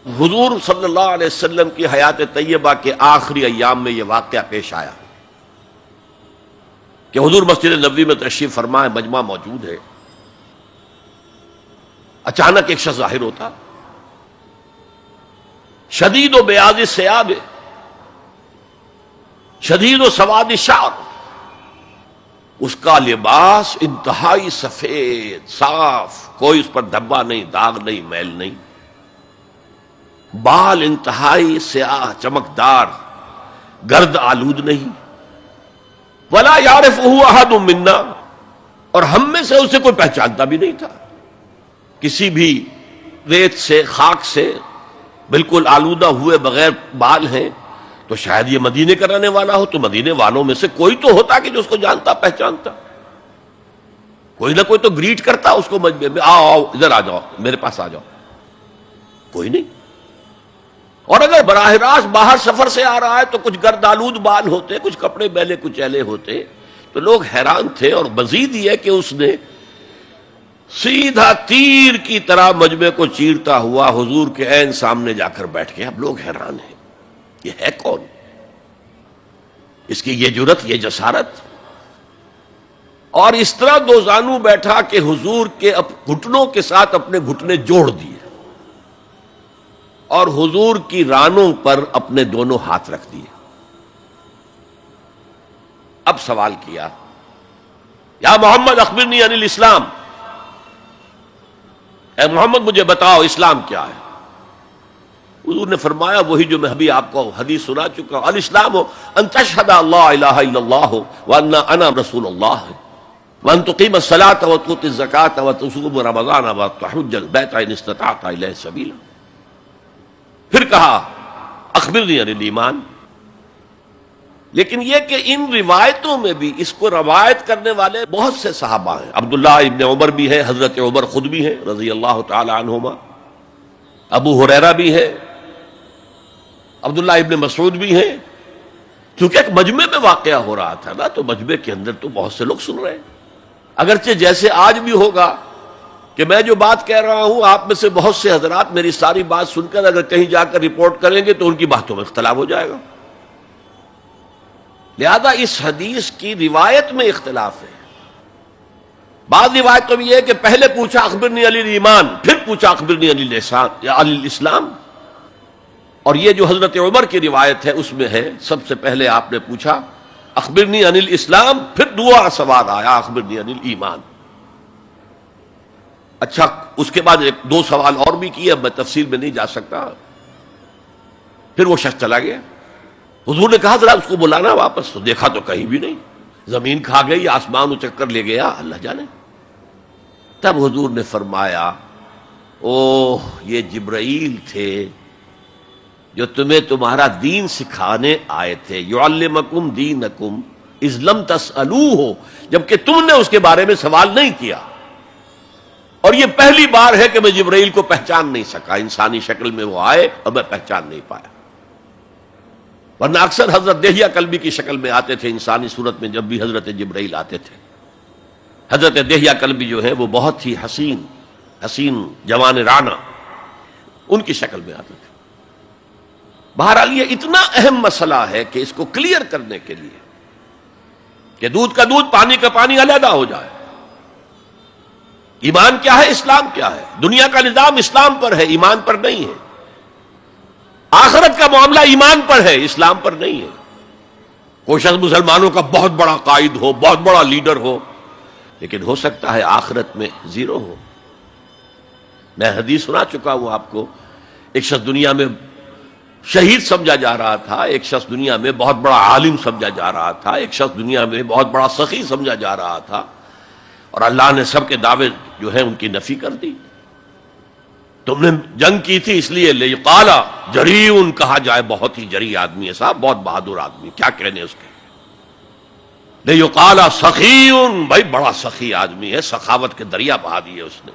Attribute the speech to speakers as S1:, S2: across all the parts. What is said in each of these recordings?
S1: حضور صلی اللہ علیہ وسلم کی حیات طیبہ کے آخری ایام میں یہ واقعہ پیش آیا کہ حضور مسجد نبوی میں تشریف فرما ہے، مجمع موجود ہے، اچانک ایک شخص ظاہر ہوتا، شدید و بیاض الثیاب، شدید و سواد الشعر، اس کا لباس انتہائی سفید صاف، کوئی اس پر دھبا نہیں، داغ نہیں، میل نہیں، بال انتہائی سیاہ چمکدار، گرد آلود نہیں، ولا یعرفہ احد منا، اور ہم میں سے اسے کوئی پہچانتا بھی نہیں تھا، کسی بھی ریت سے خاک سے بالکل آلودہ ہوئے بغیر بال ہیں، تو شاید یہ مدینے کا رہنے والا ہو، تو مدینے والوں میں سے کوئی تو ہوتا کہ جو اس کو جانتا پہچانتا، کوئی نہ کوئی تو گریٹ کرتا اس کو مجمع میں، آؤ آؤ ادھر آ جاؤ، میرے پاس آ جاؤ، کوئی نہیں۔ اور اگر براہ راست باہر سفر سے آ رہا ہے تو کچھ گرد آلود بال ہوتے، کچھ کپڑے میلے کچیلے ہوتے، تو لوگ حیران تھے۔ اور مزید یہ کہ اس نے سیدھا تیر کی طرح مجمع کو چیرتا ہوا حضور کے عین سامنے جا کر بیٹھ گیا۔ اب لوگ حیران ہیں، یہ ہے کون؟ اس کی یہ جرت، یہ جسارت، اور اس طرح دو زانو بیٹھا کہ حضور کے گھٹنوں کے ساتھ اپنے گھٹنے جوڑ دیے اور حضور کی رانوں پر اپنے دونوں ہاتھ رکھ دیے۔ اب سوال کیا، یا محمد اخبرنی عن الاسلام، اے محمد مجھے بتاؤ اسلام کیا ہے؟ حضور نے فرمایا وہی جو میں ابھی آپ کو حدیث سنا چکا ہوں، الاسلام ان تشہد اللہ الہ الا اللہ وان انا رسول اللہ وان تقیم الصلاۃ وتؤتی الزکاۃ وتصوم رمضان وتحج البیت ان استطعت الیہ سبیلا۔ پھر کہا اخبرنی عن الایمان۔ لیکن یہ کہ ان روایتوں میں بھی اس کو روایت کرنے والے بہت سے صحابہ ہیں، عبداللہ ابن عمر بھی ہے، حضرت عمر خود بھی ہیں رضی اللہ تعالی عنہما، ابو ہریرہ بھی ہے، عبداللہ ابن مسعود بھی ہیں۔ کیونکہ ایک مجمع میں واقعہ ہو رہا تھا نا، تو مجمع کے اندر تو بہت سے لوگ سن رہے ہیں، اگرچہ جیسے آج بھی ہوگا کہ میں جو بات کہہ رہا ہوں آپ میں سے بہت سے حضرات میری ساری بات سن کر اگر کہیں جا کر رپورٹ کریں گے تو ان کی باتوں میں اختلاف ہو جائے گا۔ لہذا اس حدیث کی روایت میں اختلاف ہے۔ بعض روایتوں میں یہ ہے کہ پہلے پوچھا اخبرنی عن الایمان، پھر پوچھا اخبرنی عن الاسلام، اور یہ جو حضرت عمر کی روایت ہے اس میں ہے سب سے پہلے آپ نے پوچھا اخبرنی عن الاسلام، پھر دعا سوال آیا اخبرنی عن الایمان۔ اچھا، اس کے بعد ایک دو سوال اور بھی کیے، اب میں تفصیل میں نہیں جا سکتا۔ پھر وہ شخص چلا گیا، حضور نے کہا ذرا اس کو بلانا واپس، تو دیکھا تو کہیں بھی نہیں، زمین کھا گئی، آسمان اچک لے گیا، اللہ جانے۔ تب حضور نے فرمایا اوہ یہ جبرائیل تھے جو تمہیں تمہارا دین سکھانے آئے تھے، یعلمکم دینکم اذ لم تسألوہ، جبکہ تم نے اس کے بارے میں سوال نہیں کیا۔ اور یہ پہلی بار ہے کہ میں جبرائیل کو پہچان نہیں سکا، انسانی شکل میں وہ آئے اور میں پہچان نہیں پایا، ورنہ اکثر حضرت دہیہ کلبی کی شکل میں آتے تھے انسانی صورت میں، جب بھی حضرت جبرائیل آتے تھے۔ حضرت دہیہ کلبی جو ہے وہ بہت ہی حسین جوان رانا، ان کی شکل میں آتے تھے۔ بہرحال یہ اتنا اہم مسئلہ ہے کہ اس کو کلیئر کرنے کے لیے کہ دودھ کا دودھ پانی کا پانی علیحدہ ہو جائے۔ ایمان کیا ہے، اسلام کیا ہے؟ دنیا کا نظام اسلام پر ہے، ایمان پر نہیں ہے۔ آخرت کا معاملہ ایمان پر ہے، اسلام پر نہیں ہے۔ کوئی شخص مسلمانوں کا بہت بڑا قائد ہو، بہت بڑا لیڈر ہو، لیکن ہو سکتا ہے آخرت میں زیرو ہو۔ میں حدیث سنا چکا ہوں آپ کو، ایک شخص دنیا میں شہید سمجھا جا رہا تھا، ایک شخص دنیا میں بہت بڑا عالم سمجھا جا رہا تھا، ایک شخص دنیا میں بہت بڑا سخی سمجھا جا رہا تھا، اور اللہ نے سب کے دعوے جو ہے ان کی نفی کر دی۔ تم نے جنگ کی تھی اس لیے لیقال جریء کہا جائے، بہت ہی جری آدمی ہے صاحب، بہت بہادر آدمی، کیا کہنے اس کے۔ لیقال سخی، بھائی بڑا سخی آدمی ہے، سخاوت کے دریا بہا دیے اس نے،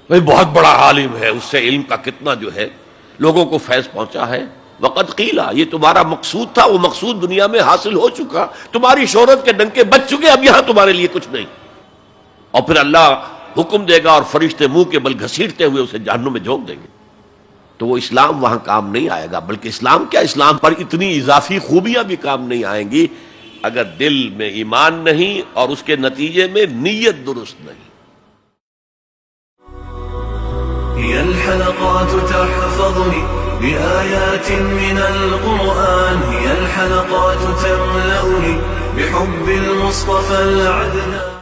S1: بھائی بہت بڑا عالم ہے، اس سے علم کا کتنا جو ہے لوگوں کو فیض پہنچا ہے۔ وقد قیل، یہ تمہارا مقصود تھا، وہ مقصود دنیا میں حاصل ہو چکا، تمہاری شہرت کے ڈنکے بج چکے، اب یہاں تمہارے لیے کچھ نہیں۔ اور پھر اللہ حکم دے گا اور فرشتے منہ کے بل گھسیٹتے ہوئے اسے جہنم میں جھونک دیں گے۔ تو وہ اسلام وہاں کام نہیں آئے گا، بلکہ اسلام کیا، اسلام پر اتنی اضافی خوبیاں بھی کام نہیں آئیں گی اگر دل میں ایمان نہیں اور اس کے نتیجے میں نیت درست نہیں۔
S2: هي الحلقات تحفظني بآيات من القرآن، هي الحلقات تملأني بحب المصطفى العدنان.